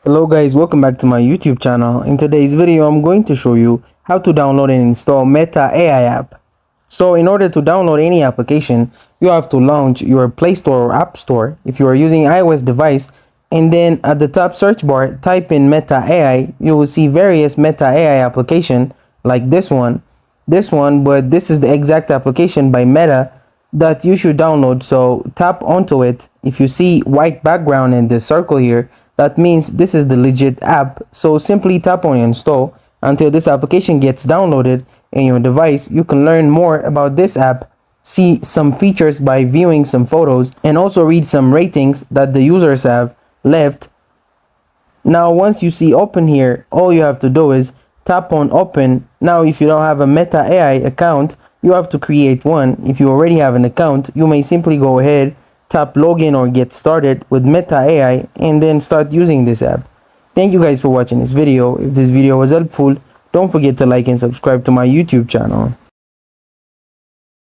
Hello guys, welcome back to my YouTube channel. In today's video, I'm going to show you how to download and install Meta AI app. So in order to download any application, you have to launch your Play Store or App Store if you are using iOS device, and then at the top search bar, type in Meta AI. You will see various Meta AI application like this one, but this is the exact application by Meta that you should download. So tap onto it. If you see white background in this circle here, that means this is the legit app. So simply tap on install until this application gets downloaded in your device. You can learn more about this app, see some features by viewing some photos, and also read some ratings that the users have left. Now once you see open here, all you have to do is tap on open. Now if you don't have a Meta AI account, you have to create one. If you already have an account, you may simply go ahead, tap login or get started with Meta AI, and then start using this app. Thank you guys for watching this video. If this video was helpful, don't forget to like and subscribe to my YouTube channel.